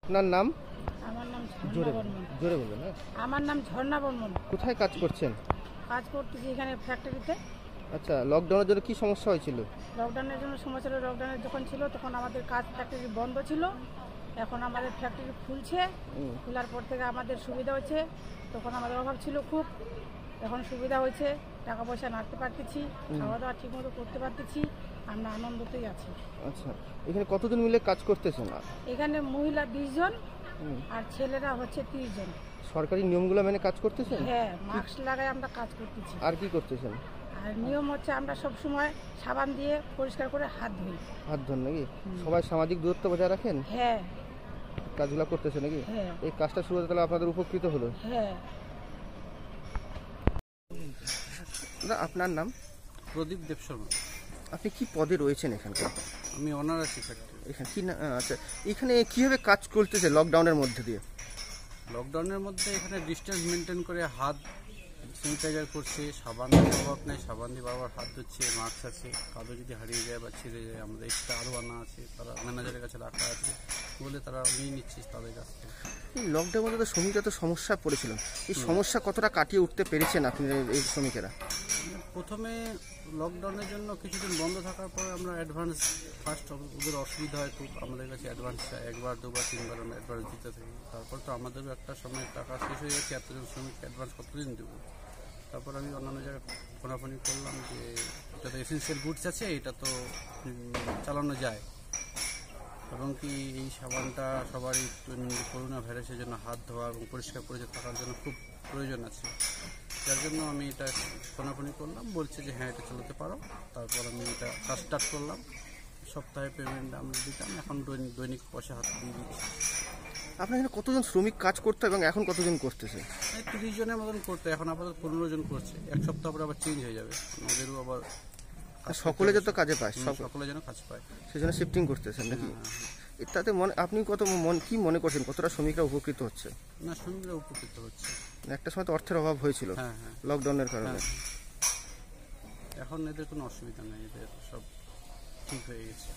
আপনার নাম? আমার নাম ঝর্ণা বর্মন। জোরে বলবেন। আমার নাম ঝর্ণা বর্মন। কোথায় কাজ করছেন? কাজ করতেছি এখানে ফ্যাক্টরিতে। আচ্ছা, লকডাউনের জন্য কি সমস্যা হয়েছিল? লকডাউনের জন্য সমস্যা ছিল। লকডাউনের যখন ছিল তখন আমাদের কাজ ফ্যাক্টরি বন্ধ ছিল। এখন আমাদের ফ্যাক্টরি খুলছে, খোলার পর থেকে আমাদের সুবিধা হচ্ছে। তখন আমাদের অভাব ছিল খুব, এখন সুবিধা হয়েছে, টাকা পয়সা নাড়তে পারতেছি, খাওয়া দাওয়া ঠিক মতো করতে পারতেছি, আমরা আনন্দতেই আছি। আচ্ছা, এখানে কতজন মিলে কাজ করতেছেন? এখানে মহিলা 20 জন আর ছেলেরা হচ্ছে 30 জন। সরকারি নিয়মগুলো মেনে কাজ করতেছেন? হ্যাঁ, মাস্ক লাগাই আমরা কাজ করতেছি। আর কি করতেছেন? আর নিয়ম হচ্ছে আমরা সব সময় সাবান দিয়ে পরিষ্কার করে হাত ধুই। হাত ধোন নাকি? সবাই সামাজিক দূরত্ব বজায় রাখেন? হ্যাঁ। কাজগুলো করতেছে নাকি? হ্যাঁ। এই কাজটা শুরু হতে তাহলে আপনাদের উপকৃত হলো। হ্যাঁ। আপনার নাম? প্রদীপ দেব শর্মা। আপনি কি পদে রয়েছেন এখানকার? আমি অনার আছি ফ্যাক্টরি। এখানে কি না? আচ্ছা, এখানে কিভাবে কাজ করতেছে লকডাউনের মধ্যে দিয়ে? লকডাউনের মধ্যে এখানে ডিস্টেন্স মেনটেন করে হাত স্যানিটাইজার করছে, সাবানের অভাব নেই, সাবান দিয়ে বারবার হাত ধুচ্ছে, মাস্ক আছে, কাদো যদি হারিয়ে যায় বা ছিঁড়ে যায় আমাদের এক্সট্রা আরও আনা আছে, তারা ম্যানেজারের কাছে রাখা আছে বলে তারা নিয়ে নিচ্ছে তাদের কাছ থেকে। এই লকডাউনের মধ্যে তো শ্রমিকরা তো সমস্যা পড়েছিলেন, এই সমস্যা কতটা কাটিয়ে উঠতে পেরেছেন আপনি এই শ্রমিকেরা? প্রথমে লকডাউনের জন্য কিছুদিন বন্ধ থাকার পর আমরা অ্যাডভান্স ফার্স্ট ওদের অসুবিধা হয় খুব, আমাদের কাছে অ্যাডভান্স একবার দুবার তিনবার আমরা অ্যাডভান্স দিতে থাকি। তারপর তো আমাদেরও একটা সময় টাকা শেষ হয়ে যাচ্ছে, এতজন শ্রমিক অ্যাডভান্স কতদিন দেবো। তারপর আমি অন্যান্য জায়গায় ফোনাফোনি করলাম যে এটা তো এসেন্সিয়াল গুডস আছে, এটা তো চালানো যায়, এবং কি এই সাবানটা সবারই করোনা ভাইরাসের জন্য হাত ধোয়া এবং পরিষ্কার পরিচ্ছন্ন থাকার জন্য খুব প্রয়োজন আছে। যার জন্য আমি এটা ফোনাফোনি করলাম, বলছে যে হ্যাঁ এটা চালাতে পারো। তারপর আমি এটা কাজ স্টার্ট করলাম, সপ্তাহে পেমেন্ট আমরা দিতাম, এখন দৈনিক পয়সা হাতে দিয়ে দিচ্ছি। আপনার এখানে কতজন শ্রমিক কাজ করতো এবং এখন কতজন করতেছে? 30 জনের মতন করতে, এখন আপাতত 15 জন করছে। এক সপ্তাহ পরে আবার চেঞ্জ হয়ে যাবে, ওদেরও আবার সকলে যত কাজে পায়, সকলে যেন কাজ পায়, সেজন্য শিফটিং করতেছেন নাকি? তাতে আপনি কি মনে করছেন কতটা শ্রমিকরা উপকৃত হচ্ছে? না, শ্রমিকরা উপকৃত হচ্ছে। একটা সময় তো অর্থের অভাব হয়েছিল লকডাউনের কারণে। এখন এদের কোনো অসুবিধা নেই, এদের সব ঠিক হয়ে গেছে।